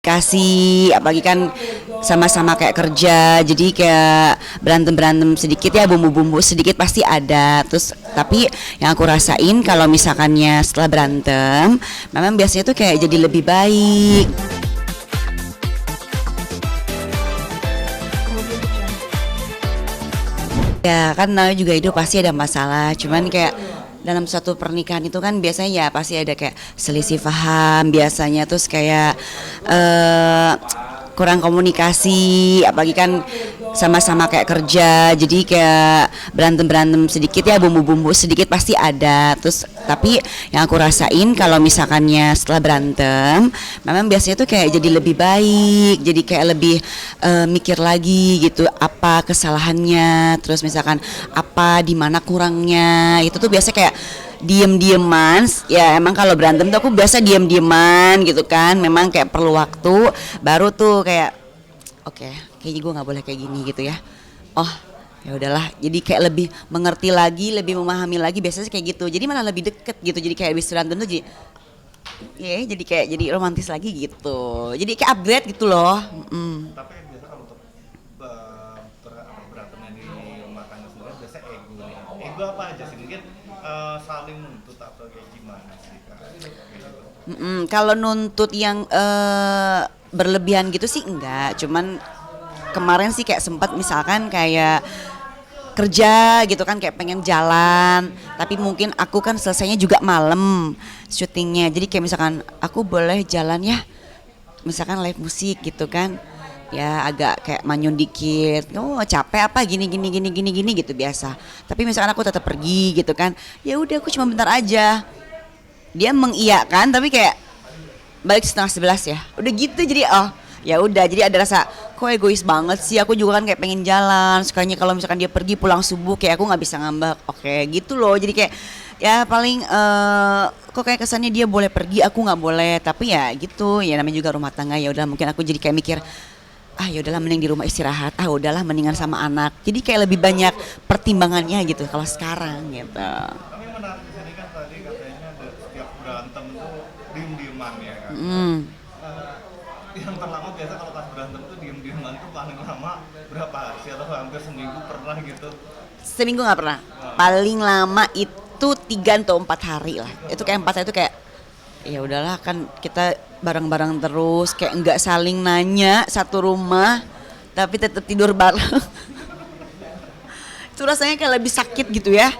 Kasih apalagi kan sama-sama kayak kerja jadi kayak berantem-berantem sedikit ya, bumbu-bumbu sedikit pasti ada. Terus tapi yang aku rasain kalau misalkannya setelah berantem memang biasanya tuh kayak jadi lebih baik. Ya kan namanya juga hidup pasti ada masalah, cuman kayak dalam suatu pernikahan itu kan biasanya ya pasti ada kayak selisih paham biasanya, terus kayak eh kurang komunikasi apalagi kan sama-sama kayak kerja jadi kayak berantem-berantem sedikit ya, bumbu-bumbu sedikit pasti ada. Terus tapi yang aku rasain kalau misalkannya setelah berantem memang biasanya tuh kayak jadi lebih baik, jadi kayak lebih mikir lagi gitu apa kesalahannya, terus misalkan apa di mana kurangnya. Itu tuh biasa kayak diem-dieman ya, emang kalau berantem tuh aku biasa diem-dieman gitu kan, memang kayak perlu waktu baru tuh kayak oke, kayaknya gue nggak boleh kayak gini gitu ya. Oh, ya udahlah. Jadi kayak lebih mengerti lagi, lebih memahami lagi. Biasanya kayak gitu. Jadi malah lebih deket gitu. Jadi kayak habis berantem tuh jadi, ya jadi kayak jadi romantis lagi gitu. Jadi kayak upgrade gitu loh. Mm. Tapi biasa kalau untuk berantemnya di rumah tangga sendiri biasa ego nih. Ego apa aja sih? Mungkin saling menuntut atau kayak gimana sih Kak? Gitu. Kalau nuntut yang berlebihan gitu sih enggak. Cuman kemarin sih kayak sempat misalkan kayak kerja gitu kan kayak pengen jalan tapi mungkin aku kan selesainya juga malam syutingnya, jadi kayak misalkan aku boleh jalan ya, misalkan live musik gitu kan ya, agak kayak manyun dikit, oh capek apa gini gini gini gini gini gitu biasa. Tapi misalkan aku tetap pergi gitu kan, ya udah aku cuma bentar aja, dia mengiyakan tapi kayak balik setengah 11 ya udah gitu. Jadi oh ya udah, jadi ada rasa kok egois banget sih, aku juga kan kayak pengen jalan sukanya kalau misalkan dia pergi pulang subuh kayak aku nggak bisa ngambek, oke gitu loh. Jadi kayak ya paling kok kayak kesannya dia boleh pergi aku nggak boleh, tapi ya gitu ya namanya juga rumah tangga. Ya udah mungkin aku jadi kayak mikir ah ya udahlah mending di rumah istirahat, ah udahlah mendingan sama anak, jadi kayak lebih banyak pertimbangannya gitu kalau sekarang gitu. Tapi yang menarik di sini kan tadi katanya ada setiap berantem tuh diem-dieman ya kan. Mm. Yang terlama biasa kalau pas berantem tuh diem-dieman tuh paling lama berapa hari sih atau hampir seminggu pernah gitu? Seminggu nggak pernah, paling lama itu 3 atau 4 hari lah. Itu kayak 4 hari itu kayak ya udahlah kan kita bareng-bareng terus kayak nggak saling nanya, satu rumah tapi tetap tidur bareng. Itu rasanya kayak lebih sakit gitu ya.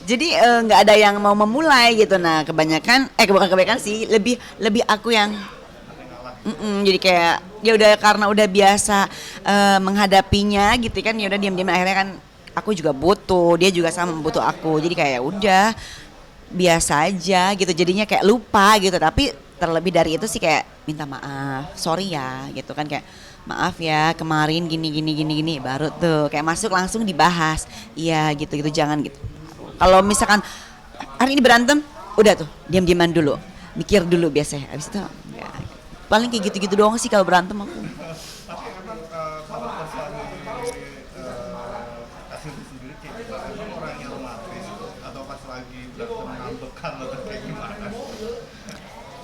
Jadi nggak ada yang mau memulai gitu. Nah kebanyakan bukan kebanyakan sih, lebih lebih aku yang jadi kayak ya udah karena udah biasa menghadapinya gitu kan, ya udah diam-diam akhirnya kan aku juga butuh, dia juga sama butuh aku. Jadi kayak ya udah biasa aja gitu. Jadinya kayak lupa gitu. Tapi terlebih dari itu sih kayak minta maaf, sorry ya gitu kan, kayak maaf ya kemarin gini gini gini gini, baru tuh kayak masuk langsung dibahas. Iya gitu-gitu, jangan gitu. Kalau misalkan hari ini berantem, udah tuh diam-diaman dulu, mikir dulu biasanya. Habis itu ya, paling kayak gitu-gitu doang sih kalau berantem aku. Tapi emang kalau pas lagi kasih sendiri kayak gimana? Emang orang yang romantis atau pas lagi berantem ngambekan atau kayak gimana?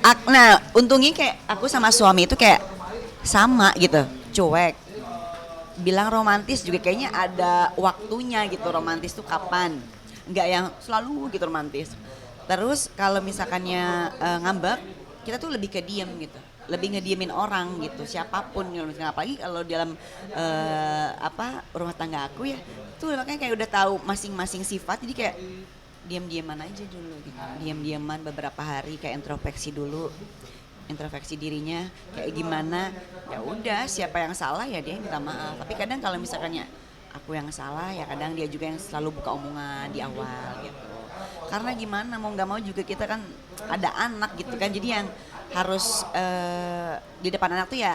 Nah, untungnya kayak aku sama suami itu kayak sama gitu, cuek. Bilang romantis juga kayaknya ada waktunya gitu, romantis tuh kapan. Nggak yang selalu gitu romantis. Terus kalau misalkannya ngambek, kita tuh lebih ke diem gitu. Lebih ngediemin orang gitu, siapapun gitu. Apalagi kalau dalam rumah tangga aku ya, tuh makanya kayak udah tahu masing-masing sifat, jadi kayak diam-diaman aja dulu gitu, diam-diaman beberapa hari kayak introspeksi dulu, introspeksi dirinya kayak gimana. Ya udah siapa yang salah ya dia yang minta maaf, tapi kadang kalau misalkannya aku yang salah ya kadang dia juga yang selalu buka omongan di awal gitu. Karena gimana mau nggak mau juga kita kan ada anak gitu kan, jadi yang harus di depan anak tuh ya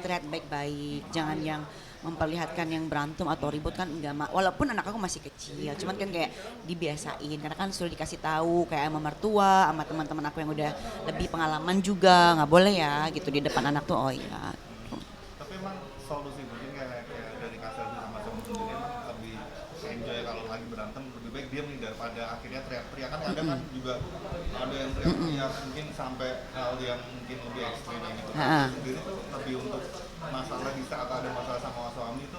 terlihat baik-baik, jangan yang memperlihatkan yang berantem atau ribut kan enggak. Walaupun anak aku masih kecil, cuman kan kayak dibiasain karena kan sudah dikasih tahu kayak sama mertua sama teman-teman aku yang udah lebih pengalaman juga, nggak boleh ya gitu di depan anak tuh. Oh iya. Tapi emang solusi mungkin kayak dari kasar sama temen sendiri emang lebih enjoy ya kalau lagi berantem lebih baik diam nih daripada akhirnya teriak-teriak. Kan kadang kan juga ada yang teriak-teriak mungkin sampai hal yang mungkin lebih ekstrim gitu. Sendiri tuh lebih untuk masalah di saat ada masalah sama suami itu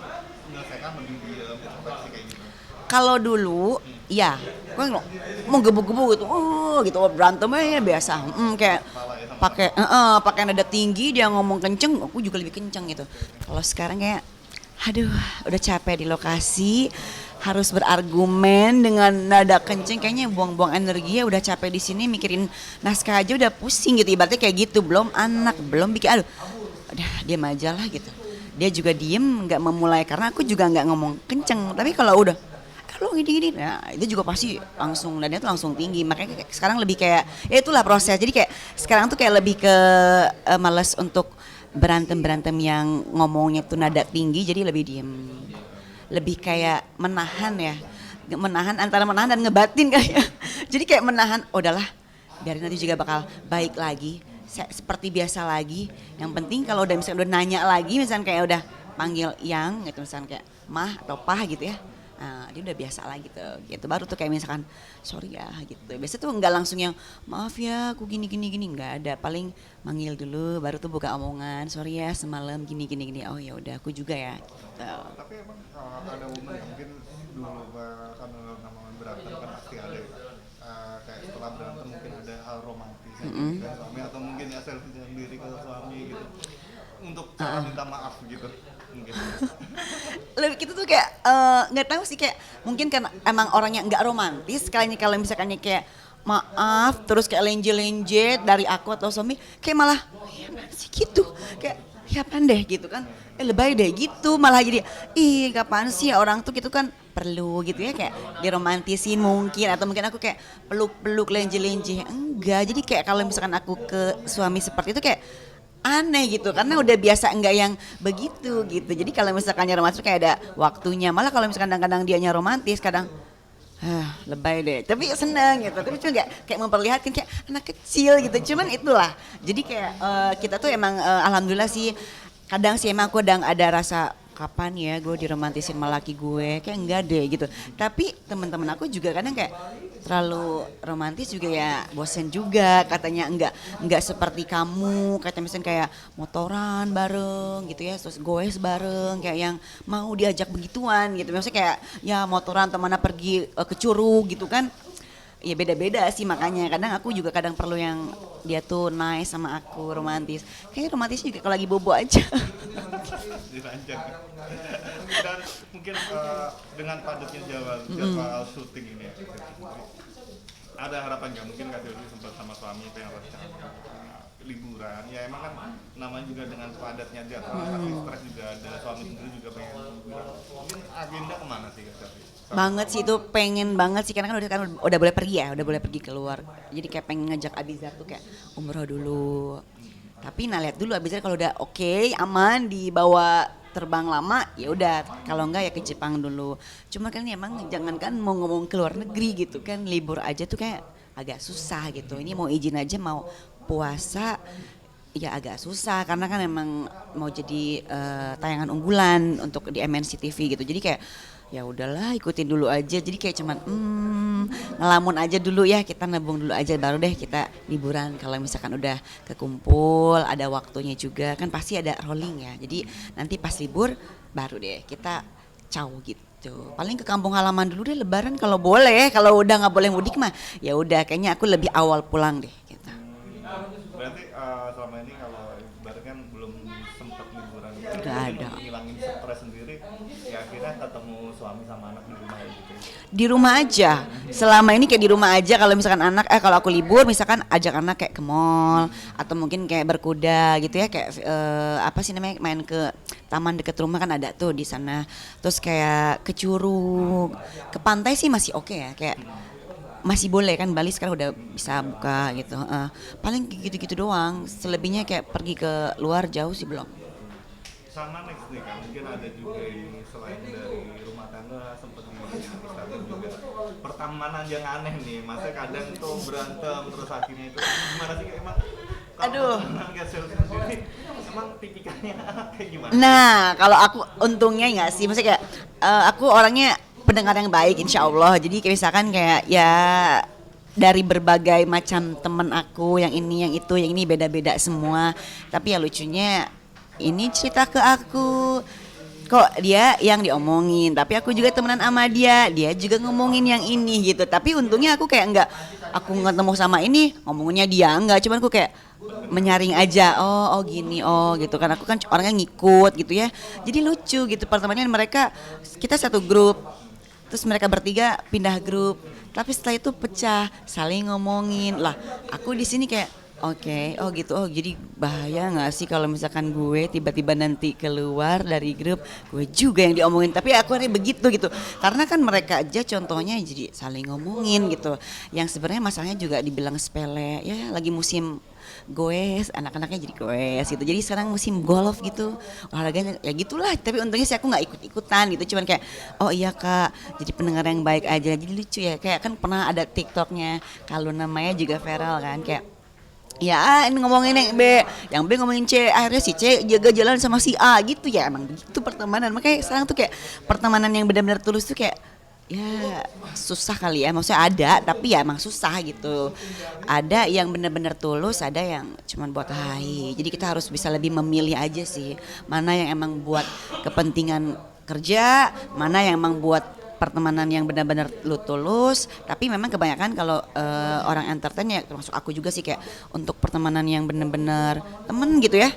menyelesaikan lebih diam, introspeksi kayak gitu. Kalau dulu, ya, gue mau gebuk-gebuk gitu berantem aja biasa, kayak pakai nada tinggi dia ngomong kenceng, aku juga lebih kenceng gitu. Kalau sekarang kayak, aduh, udah capek di lokasi, harus berargumen dengan nada kenceng, kayaknya buang-buang energi ya, udah capek di sini mikirin naskah aja udah pusing gitu, ibaratnya kayak gitu, belum anak, belum bikin, aduh, udah diam aja lah gitu. Dia juga diem, nggak memulai karena aku juga nggak ngomong kenceng, tapi kalau udah lo gini-gini, nah itu juga pasti langsung nadanya tuh langsung tinggi. Makanya sekarang lebih kayak ya itulah proses. Jadi kayak sekarang tuh kayak lebih ke males untuk berantem yang ngomongnya tuh nada tinggi, jadi lebih diem, lebih kayak menahan ya, menahan antara menahan dan ngebatin kayak. Jadi kayak menahan, oh, udahlah biarin nanti juga bakal baik lagi, seperti biasa lagi. Yang penting kalau udah misalnya udah nanya lagi, misalnya kayak udah panggil yang gitu, misalnya kayak mah atau pah gitu ya. Nah, dia udah biasa lah gitu baru tuh kayak misalkan sorry ya gitu. Biasa tuh nggak langsung yang maaf ya aku gini nggak ada, paling manggil dulu baru tuh buka omongan, sorry ya semalam gini, oh ya udah aku juga ya gitu. Tapi emang ada momen mungkin dulu karena namanya berantem kan pasti ada kayak setelah berantem mungkin ada hal romantis dengan suami atau mungkin ya selfie sendiri ke suami gitu untuk cara minta maaf gitu mungkin. Lebih gitu tuh kayak nggak tahu sih, kayak mungkin karena emang orangnya nggak romantis, kayaknya kalau misalkannya kayak maaf terus kayak lenje dari aku atau suami kayak malah ya sih gitu, kayak ya apaan deh gitu kan, lebay deh gitu, malah jadi ih kapan sih orang tuh gitu kan perlu gitu ya kayak diromantisin mungkin, atau mungkin aku kayak peluk lenje enggak. Jadi kayak kalau misalkan aku ke suami seperti itu kayak aneh gitu karena udah biasa enggak yang begitu gitu. Jadi kalau misalkan romantis kayak ada waktunya, malah kalau misalkan kadang-kadang dianya romantis kadang lebay deh, tapi seneng gitu, tapi cuma kayak memperlihatkan kayak anak kecil gitu. Cuman itulah, jadi kayak kita tuh emang alhamdulillah sih, kadang sih emang aku kadang ada rasa kapan ya gue diromantisin sama laki gue, kayak enggak deh gitu. Tapi teman-teman aku juga kadang kayak terlalu romantis juga ya bosen juga, katanya enggak seperti kamu, katanya misalnya kayak motoran bareng gitu ya, terus goes bareng, kayak yang mau diajak begituan gitu. Maksudnya kayak ya motoran atau mana pergi ke Curug gitu kan. Ya beda-beda sih, makanya kadang aku juga kadang perlu yang dia tuh nice sama aku, romantis. Kayak romantis juga kalau lagi bobo aja. Diranjang. Dan mungkin dengan padatnya jadwal syuting ini ada harapan nggak mungkin Kak Silvi sempat sama suami pengen rencana liburan, ya emang kan namanya juga dengan padatnya jadwal pasti stres juga ada, suami sendiri juga pengen liburan, mungkin agenda kemana sih Kak Silvi? Banget sih itu, pengen banget sih karena kan udah boleh pergi ya, udah boleh pergi keluar. Jadi kayak pengen ngajak Abizar tuh kayak umroh dulu. Tapi lihat dulu Abizar kalau udah oke, aman dibawa terbang lama ya udah, kalau enggak ya ke Jepang dulu. Cuma kan ini emang jangankan mau ngomong ke luar negeri gitu kan, libur aja tuh kayak agak susah gitu. Ini mau izin aja mau puasa ya agak susah karena kan emang mau jadi tayangan unggulan untuk di MNC TV gitu. Jadi kayak ya udahlah ikutin dulu aja, jadi kayak cuman ngelamun aja dulu ya, kita nabung dulu aja baru deh kita liburan. Kalau misalkan udah kekumpul ada waktunya juga kan pasti ada rolling ya, jadi nanti pas libur baru deh kita caw gitu. Paling ke kampung halaman dulu deh lebaran kalau boleh, kalau udah nggak boleh mudik mah ya udah kayaknya aku lebih awal pulang deh gitu. Berarti selama ini kalau ibaratnya kan belum sempat liburan, Nggak ada. ngilangin stres sendiri, ya akhirnya ketemu suami sama anak di rumah gitu. Di rumah aja, selama ini kayak di rumah aja. Kalau misalkan anak, kalau aku libur misalkan ajak anak kayak ke mall atau mungkin kayak berkuda gitu ya, kayak apa sih namanya, main ke taman deket rumah kan ada tuh di sana. Terus kayak ke Curug, ke pantai sih masih oke ya, kayak masih boleh kan, Bali sekarang udah bisa buka gitu. Paling gitu-gitu doang. Selebihnya kayak pergi ke luar jauh sih belum. Sama next nih kan, mungkin ada juga ini selain dari rumah tangga sempet di Instagram juga pertemanan yang aneh nih, masa kadang tuh berantem terus akhirnya itu gimana sih emang? Aduh. Nggak sendiri, emang tipikalnya kayak gimana? Nah, kalau aku untungnya nggak sih, maksudnya kayak aku orangnya pendengar yang baik insya Allah. Jadi kayak misalkan kayak ya dari berbagai macam temen aku, yang ini, yang itu, yang ini beda-beda semua. Tapi ya lucunya ini cerita ke aku, kok dia yang diomongin, tapi aku juga temenan sama dia juga ngomongin yang ini gitu. Tapi untungnya aku kayak enggak, aku ketemu sama ini ngomongnya dia enggak, cuman aku kayak menyaring aja, oh gini, oh gitu kan, aku kan orangnya ngikut gitu ya. Jadi lucu gitu pertemuan mereka, kita satu grup, terus mereka bertiga pindah grup, tapi setelah itu pecah, saling ngomongin lah. Aku di sini kayak oke, oh gitu, oh jadi bahaya nggak sih kalau misalkan gue tiba-tiba nanti keluar dari grup, gue juga yang diomongin. Tapi aku hari begitu gitu, karena kan mereka aja contohnya jadi saling ngomongin gitu. Yang sebenarnya masalahnya juga dibilang sepele, ya lagi musim goes, anak-anaknya jadi goes gitu. Jadi sekarang musim golf gitu, olahraganya ya gitulah. Tapi untungnya sih aku nggak ikut-ikutan gitu, cuman kayak oh iya kak, jadi pendengar yang baik aja. Jadi lucu ya, kayak kan pernah ada TikToknya kalau namanya juga viral kan, kayak ya ini ngomongin yang B ngomongin C, akhirnya si C jaga jalan sama si A gitu ya. Emang begitu pertemanan. Makanya sekarang tuh kayak pertemanan yang benar-benar tulus tuh kayak ya susah kali ya, maksudnya ada tapi ya emang susah gitu. Ada yang benar-benar tulus, ada yang cuman buat hai. Jadi kita harus bisa lebih memilih aja sih, mana yang emang buat kepentingan kerja, mana yang emang buat pertemanan yang benar-benar lu tulus. Tapi memang kebanyakan kalau orang entertain ya, termasuk aku juga sih, kayak untuk pertemanan yang benar-benar temen gitu ya,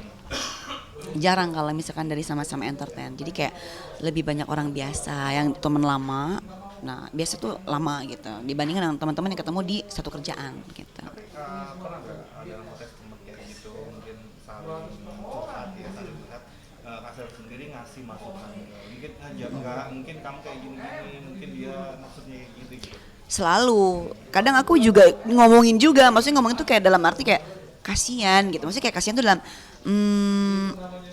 jarang kalau misalkan dari sama-sama entertain. Jadi kayak lebih banyak orang biasa yang temen lama. Nah biasa tuh lama gitu dibandingkan dengan teman-teman yang ketemu di satu kerjaan gitu. Pernah nggak dalam konteks teman kayak gitu mungkin saling curhat ya, saling curhat, Kasel sendiri ngasih masukan, mungkin aja enggak, mungkin kamu kayak gini-gini, mungkin dia maksudnya kayak gitu. Selalu, kadang aku juga ngomongin juga, maksudnya ngomongin tuh kayak dalam arti kayak kasihan gitu, maksudnya kayak kasihan tuh dalam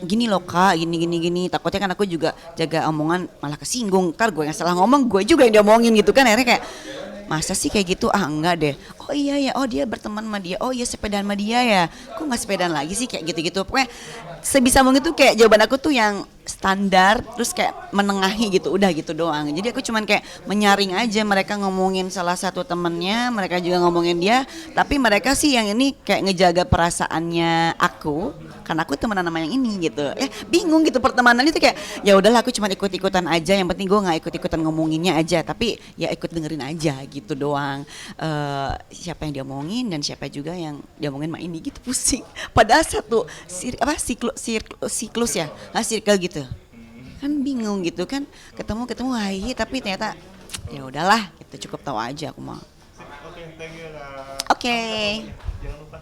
gini loh kak, gini, takutnya kan aku juga jaga omongan malah kesinggung, ntar gue yang salah ngomong gue juga yang diomongin gitu kan. Akhirnya kayak masa sih kayak gitu, enggak deh, oh iya ya, oh dia berteman sama dia, oh iya sepedaan sama dia ya, kok nggak sepedaan lagi sih, kayak gitu-gitu. Pokoknya sebisa mungkin tuh kayak jawaban aku tuh yang standar, terus kayak menengahi gitu, udah gitu doang. Jadi aku cuman kayak menyaring aja, mereka ngomongin salah satu temennya, mereka juga ngomongin dia, tapi mereka sih yang ini kayak ngejaga perasaannya aku, karena aku temenan sama yang ini gitu. Bingung gitu pertemanan itu, kayak ya udahlah aku cuma ikut-ikutan aja, yang penting gue nggak ikut-ikutan ngomonginnya aja, tapi ya ikut dengerin aja gitu doang. Siapa yang diomongin dan siapa juga yang diomongin sama ini gitu, pusing. Padahal satu siklus ya, circle gitu. Kan bingung gitu kan, ketemu hai, tapi ternyata ya udahlah, itu cukup tahu aja aku mah. Oke, thank you Kak. Oke. Jangan lupa